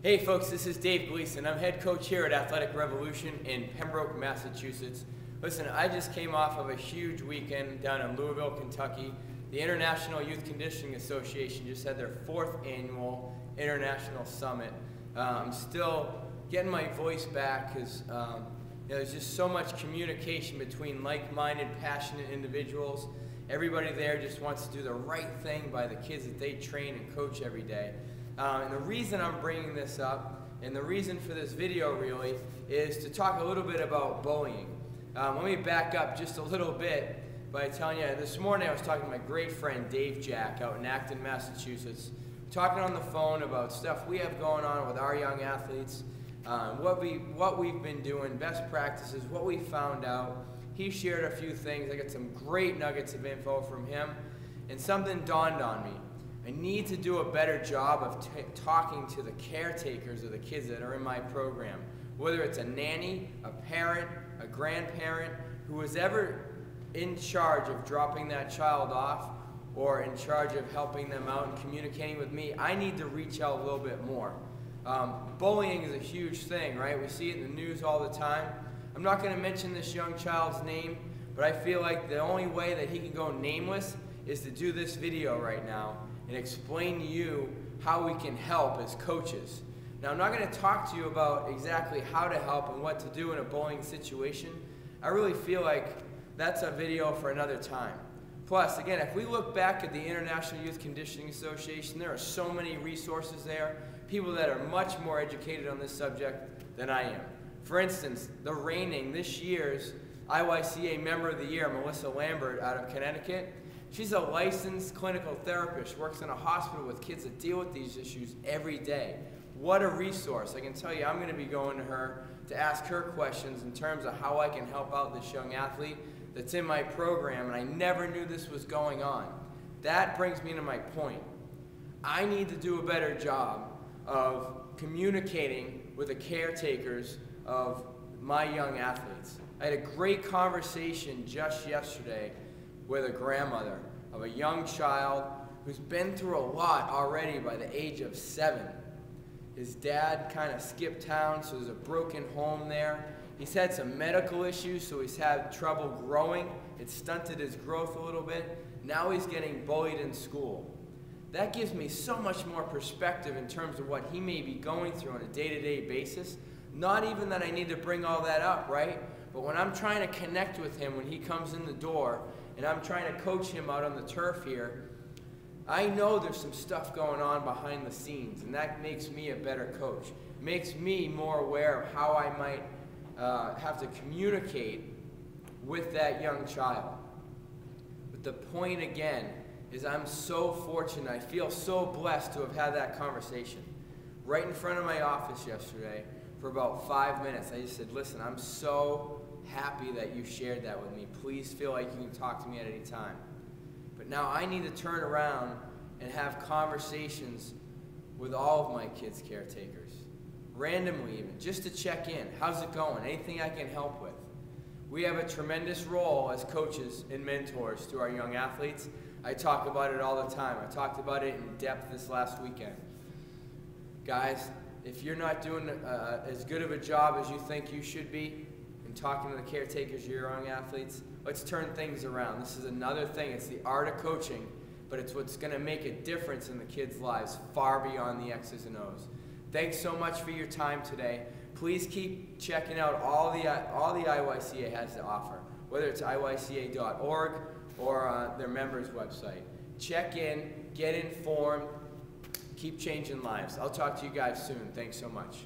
Hey folks, this is Dave Gleason. I'm head coach here at Athletic Revolution in Pembroke, Massachusetts. Listen, I just came off of a huge weekend down in Louisville, Kentucky. The International Youth Conditioning Association just had their 4th annual International Summit. I'm still getting my voice back because there's just so much communication between like-minded, passionate individuals. Everybody there just wants to do the right thing by the kids that they train and coach every day. And the reason I'm bringing this up, and the reason for this video really, is to talk a little bit about bullying. Let me back up just a little bit by telling you, this morning I was talking to my great friend Dave Jack out in Acton, Massachusetts, talking on the phone about stuff we have going on with our young athletes, what we've been doing, best practices, what we found out. He shared a few things. I got some great nuggets of info from him, and something dawned on me. I need to do a better job of talking to the caretakers of the kids that are in my program, whether it's a nanny, a parent, a grandparent, who is ever in charge of dropping that child off or in charge of helping them out and communicating with me. I need to reach out a little bit more. Bullying is a huge thing, right? We see it in the news all the time. I'm not going to mention this young child's name, but I feel like the only way that he can go nameless is to do this video right now and explain to you how we can help as coaches. Now, I'm not going to talk to you about exactly how to help and what to do in a bullying situation. I really feel like that's a video for another time. Plus, again, if we look back at the International Youth Conditioning Association, there are so many resources there, people that are much more educated on this subject than I am. For instance, the reigning, this year's IYCA Member of the Year, Melissa Lambert out of Connecticut, she's a licensed clinical therapist, works in a hospital with kids that deal with these issues every day. What a resource. I can tell you I'm going to be going to her to ask her questions in terms of how I can help out this young athlete that's in my program, and I never knew this was going on. That brings me to my point. I need to do a better job of communicating with the caretakers of my young athletes. I had a great conversation just yesterday with a grandmother of a young child who's been through a lot already by the age of 7. His dad kind of skipped town, so there's a broken home there. He's had some medical issues, so he's had trouble growing. It stunted his growth a little bit. Now he's getting bullied in school. That gives me so much more perspective in terms of what he may be going through on a day-to-day basis. Not even that I need to bring all that up, right? But when I'm trying to connect with him when he comes in the door, and I'm trying to coach him out on the turf here, I know there's some stuff going on behind the scenes, and that makes me a better coach. It makes me more aware of how I might have to communicate with that young child. But the point again is I'm so fortunate, I feel so blessed to have had that conversation right in front of my office yesterday for about 5 minutes. I just said, listen, I'm so happy that you shared that with me. Please feel like you can talk to me at any time. But now I need to turn around and have conversations with all of my kids' caretakers, randomly even, just to check in. How's it going? Anything I can help with? We have a tremendous role as coaches and mentors to our young athletes. I talk about it all the time. I talked about it in depth this last weekend. Guys, if you're not doing as good of a job as you think you should be in talking to the caretakers of your young athletes, let's turn things around. This is another thing. It's the art of coaching, but it's what's going to make a difference in the kids' lives far beyond the X's and O's. Thanks so much for your time today. Please keep checking out all the IYCA has to offer, whether it's iyca.org or their members' website. Check in, get informed, keep changing lives. I'll talk to you guys soon. Thanks so much.